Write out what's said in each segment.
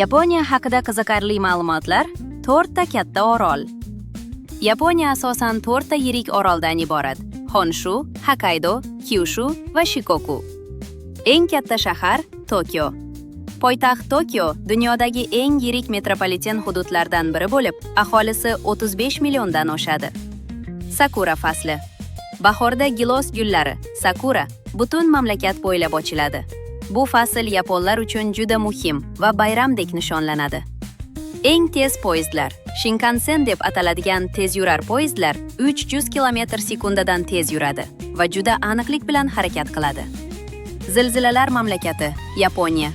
Yaponiya haqida qiziqarli ma'lumotlar. 4 ta katta orol. Yaponiya asosan 4 ta yirik oroldan iborat: Honshu, Hokkaido, Kyushu va Shikoku. Eng katta shahar Tokio. Poytaxt Tokio dunyodagi eng yirik metropoliten hududlardan biri bo'lib, aholisi 35 milliondan oshadi. Sakura fasli. Bahorda gilos gullari, sakura, butun mamlakat bo'ylab ochiladi. Bu fasl yaponlar uchun juda muhim va bayramdek nishonlanadi. Eng tez poyezdlar, Shinkansen deb ataladigan tezyurar poyezdlar 300 km/sekundadan tez yuradi va juda aniqlik bilan harakat qiladi. Zilzilalar mamlakati Yaponiya.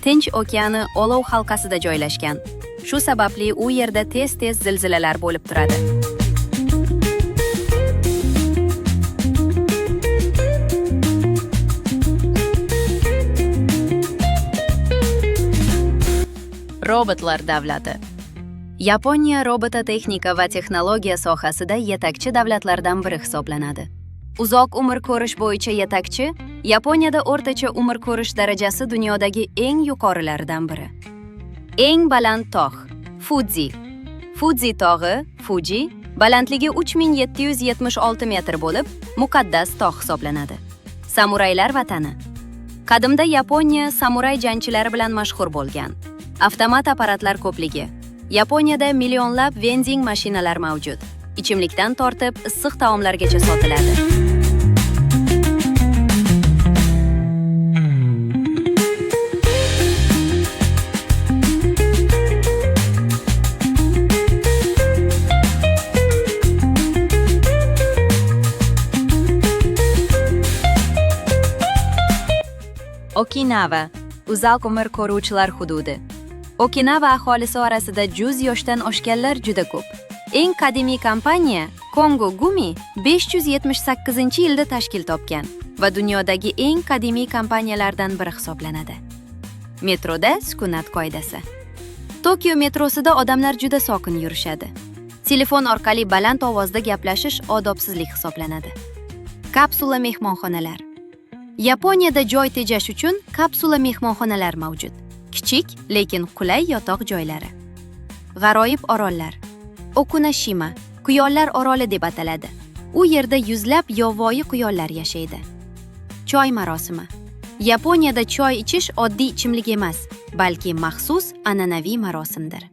Tinch okeani olov halqasida joylashgan. Shu sababli u yerda tez-tez zilzilalar bo'lib turadi. Robotlar davlati. Yaponiya robototexnika va texnologiya sohasida yetakchi davlatlardan biri hisoblanadi. Uzoq umr ko'rish bo'yicha yetakchi, Yaponiyada o'rtacha umr ko'rish darajasi dunyodagi eng yuqorilaridan biri. Eng baland tog' Fuji. Fuji tog'i, Fuji, balandligi 3776 metr bo'lib, muqaddas tog' hisoblanadi. Samuraylar vatani. Qadimda Yaponiya samuray jangchilari bilan mashhur bo'lgan. Avtomat apparatlar ko'pligi. Yaponiyada millionlab vending mashinalar mavjud. Ichimlikdan tortib issiq taomlargacha sotiladi. Okinawa, uzoq umr ko'ruvchilar hududi. Okinawa aholisi orasida 100 yoshdan oshganlar juda ko'p. Eng qadimiy kompaniya Kongo Gumi 578-yilda tashkil topgan va dunyodagi eng qadimiy kompaniyalardan biri hisoblanadi. Metroda sukunat qoidasi. Tokio metrosida odamlar juda sokin yurishadi. Telefon orqali baland ovozda gaplashish odobsizlik hisoblanadi. Kapsula mehmonxonalar. Yaponiyada joy tejash uchun kapsula mehmonxonalar mavjud. Kichik, lekin qulay yotoq joylari. G'aroyib orollar. Okunashima, quyonlar oroli deb ataladi. U yerda yuzlab yovvoyi quyonlar yashaydi. Choy marosimi. Yaponiyada choy ichish oddiy ichimlik emas, balki maxsus an'anaviy marosimdir.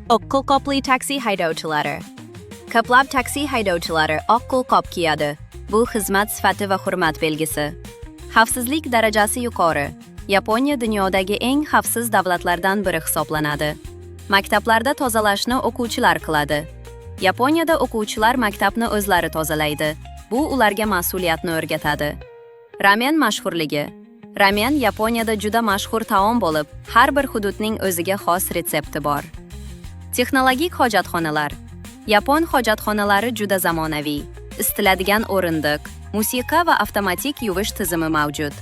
Oqqul qopli taksi haydovchilari. Ko'plab taksi haydovchilari oqqul qop kiyadi. Bu xizmat sifati va hurmat belgisi. Xavfsizlik darajasi yuqori. Yaponiya dunyodagi eng xavfsiz davlatlardan biri hisoblanadi. Maktablarda tozalashni o'quvchilar qiladi. Yaponiyada o'quvchilar maktabni o'zlari tozalaydi. Bu ularga mas'uliyatni o'rgatadi. Ramen mashhurligi. Ramen Yaponiyada juda mashhur taom bo'lib, har bir hududning o'ziga xos retsepti bor. Texnologik hojatxonalar. Yapon hojatxonalari juda zamonaviy. Isitiladigan o'rindiq, musiqa va avtomatik yuvish tizimi mavjud.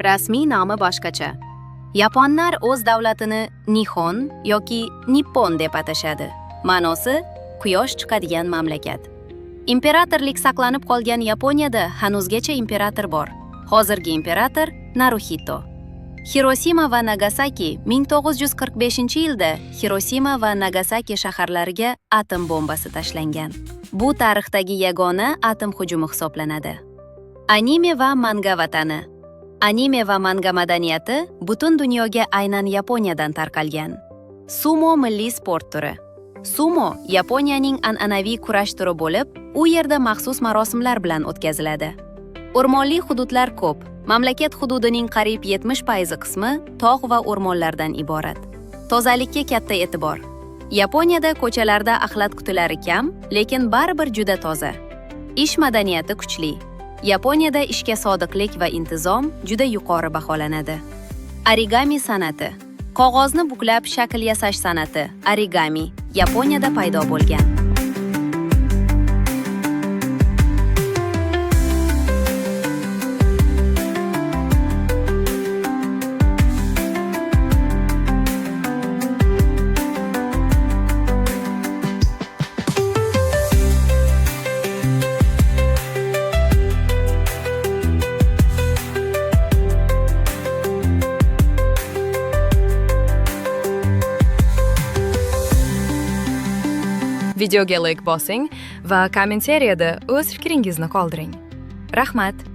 Rasmiy nomi boshqacha. Yaponlar o'z davlatini Nihon yoki Nippon deb atashadi. Ma'nosi quyosh chiqadigan mamlakat. Imperatorlik saqlanib qolgan Yaponiyada hanuzgacha imperator bor. Hozirgi imperator Naruhito. Hirosima va Nagasaki 1945-yilda Hirosima va Nagasaki shaharlariga atom bombasi tashlangan. Bu tarixdagi yagona atom hujumi hisoblanadi. Anime va manga vatani. Anime va manga madaniyati butun dunyoga aynan Yaponiyadan tarqalgan. Sumo milliy sport turi. Sumo Yaponiyaning an'anaviy kurash turi bo'lib, u yerda maxsus marosimlar bilan o'tkaziladi. O'rmonli hududlar ko'p. Mamlakat hududining qariyb 70% qismi tog' va o'rmonlardan iborat. Tozalikka katta e'tibor. Yaponiyada ko'chalarda axlat qutilari kam, lekin baribir juda toza. Ish madaniyati kuchli. Yaponiyada ishga sodiqlik va intizom juda yuqori baholanadi. Origami san'ati. Qog'ozni buklab shakl yasash san'ati, origami, Yaponiyada paydo bo'lgan. Videoga like bosing va kommentariyada o'z fikringizni qoldiring. Rahmat!